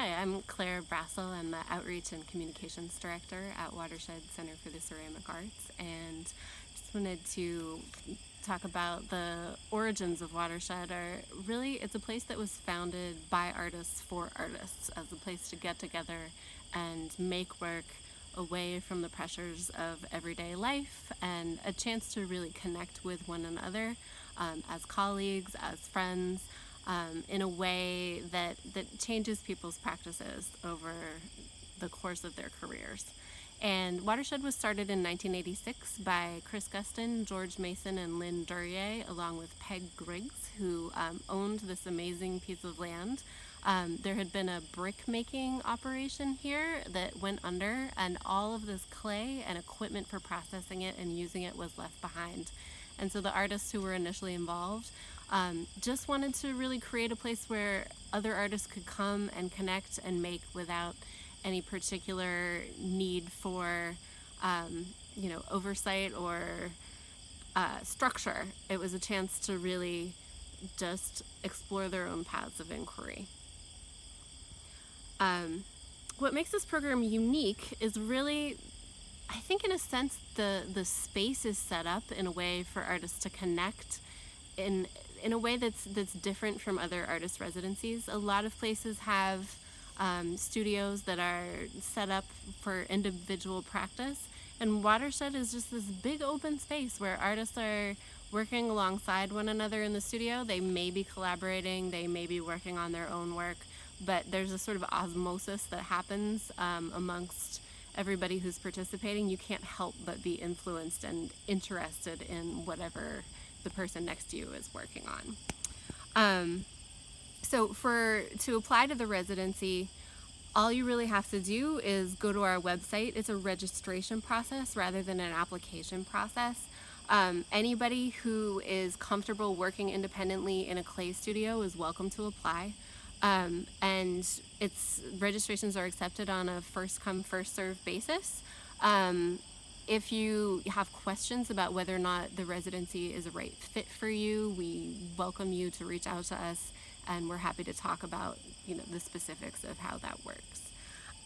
Hi, I'm Claire Brassil. I'm the Outreach and Communications Director at Watershed Center for the Ceramic Arts, and just wanted to talk about the origins of Watershed. It's a place that was founded by artists for artists, as a place to get together and make work away from the pressures of everyday life, and a chance to really connect with one another as colleagues, as friends, in a way that changes people's practices over the course of their careers. And Watershed was started in 1986 by Chris Guston, George Mason, and Lynn Duryea, along with Peg Griggs, who owned this amazing piece of land. There had been a brick making operation here that went under, and all of this clay and equipment for processing it and using it was left behind. And so the artists who were initially involved just wanted to really create a place where other artists could come and connect and make without any particular need for oversight or structure. It was a chance to really just explore their own paths of inquiry. What makes this program unique is really, I think in a sense, the space is set up in a way for artists to connect in a way that's different from other artist residencies. A lot of places have studios that are set up for individual practice, and Watershed is just this big open space where artists are working alongside one another in the studio. They may be collaborating, they may be working on their own work, but there's a sort of osmosis that happens amongst everybody who's participating. You can't help but be influenced and interested in whatever the person next to you is working on. So to apply to the residency, all you really have to do is go to our website. It's a registration process rather than an application process. Anybody who is comfortable working independently in a clay studio is welcome to apply. And registrations are accepted on a first come, first served basis. If you have questions about whether or not the residency is a right fit for you, we welcome you to reach out to us, and we're happy to talk about the specifics of how that works.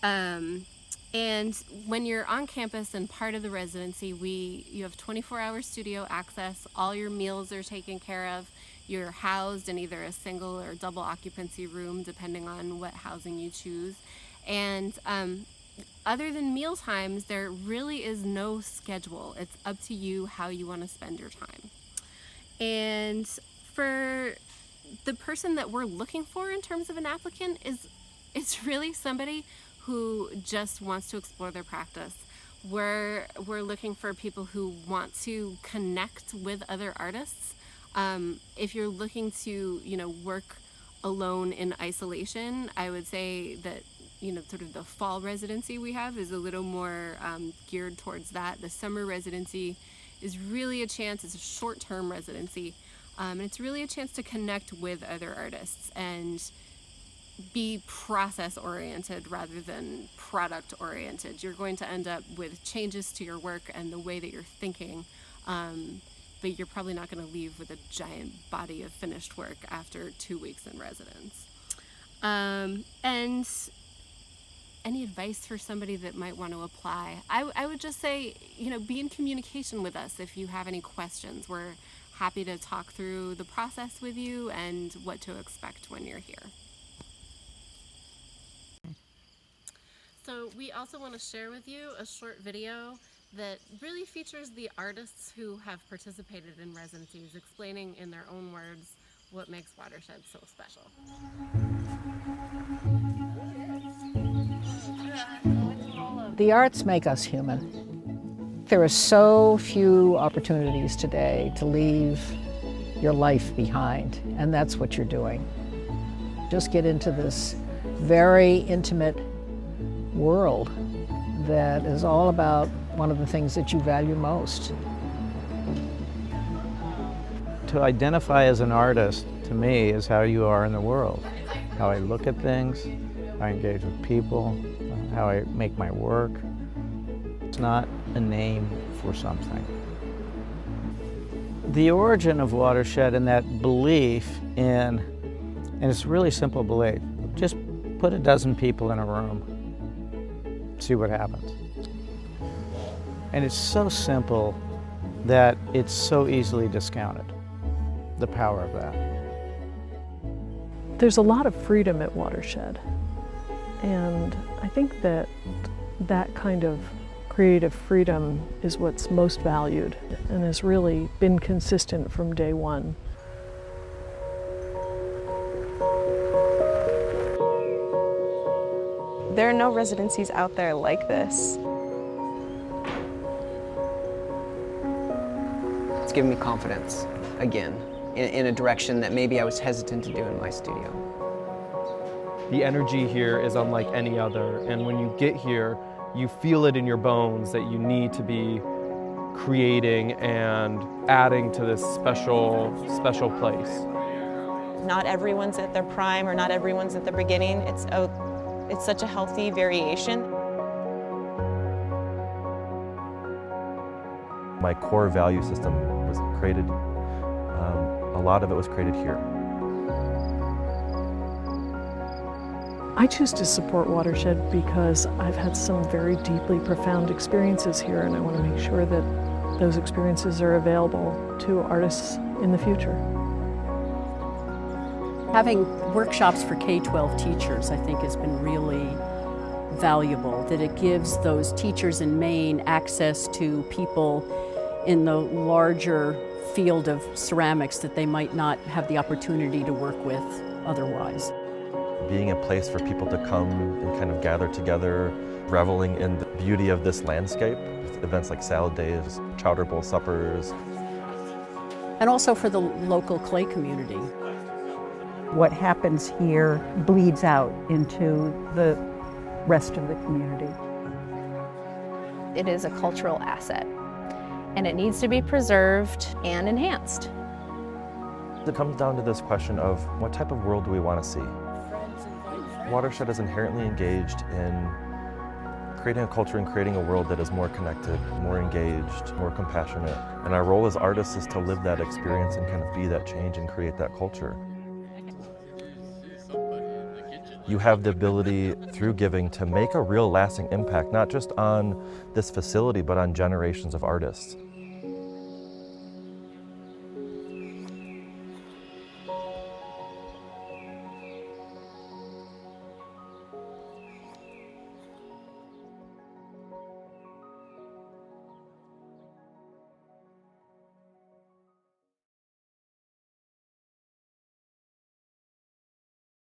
And when you're on campus and part of the residency, you have 24-hour studio access. All your meals are taken care of. You're housed in either a single or double occupancy room, depending on what housing you choose. And other than meal times, there really is no schedule. It's up to you how you want to spend your time. And for the person that we're looking for in terms of an applicant, it's really somebody who just wants to explore their practice. We're looking for people who want to connect with other artists. If you're looking to work alone in isolation, I would say that sort of the fall residency we have is a little more geared towards that. The summer residency is really a chance. It's a short-term residency, and it's really a chance to connect with other artists and be process-oriented rather than product-oriented. You're going to end up with changes to your work and the way that you're thinking, but you're probably not going to leave with a giant body of finished work after 2 weeks in residence. And any advice for somebody that might want to apply? I would just say, be in communication with us if you have any questions. We're happy to talk through the process with you and what to expect when you're here. So we also want to share with you a short video that really features the artists who have participated in residencies, explaining in their own words what makes Watershed so special. The arts make us human. There are so few opportunities today to leave your life behind, and that's what you're doing. Just get into this very intimate world that is all about one of the things that you value most. To identify as an artist, to me, is how you are in the world. How I look at things, how I engage with people, how I make my work. It's not a name for something. The origin of Watershed and that belief in, and it's a really simple belief, just Put a dozen people in a room, see what happens. And it's so simple that it's so easily discounted, the power of that. There's a lot of freedom at Watershed, and I think that that kind of creative freedom is what's most valued and has really been consistent from day one. There are no residencies out there like this. It's given me confidence, again, in a direction that maybe I was hesitant to do in my studio. The energy here is unlike any other, and when you get here, you feel it in your bones that you need to be creating and adding to this special place. Not everyone's at their prime or not everyone's at the beginning. It's such a healthy variation. My core value system was created, a lot of it was created here. I choose to support Watershed because I've had some very deeply profound experiences here, and I want to make sure that those experiences are available to artists in the future. Having workshops for K-12 teachers, I think, has been really valuable, that it gives those teachers in Maine access to people in the larger field of ceramics that they might not have the opportunity to work with otherwise. Being a place for people to come and kind of gather together, reveling in the beauty of this landscape, with events like salad days, chowder bowl suppers. And also for the local clay community. What happens here bleeds out into the rest of the community. It is a cultural asset, and it needs to be preserved and enhanced. It comes down to this question of what type of world do we want to see? Watershed is inherently engaged in creating a culture and creating a world that is more connected, more engaged, more compassionate. And our role as artists is to live that experience and kind of be that change and create that culture. You have the ability through giving to make a real lasting impact, not just on this facility, but on generations of artists.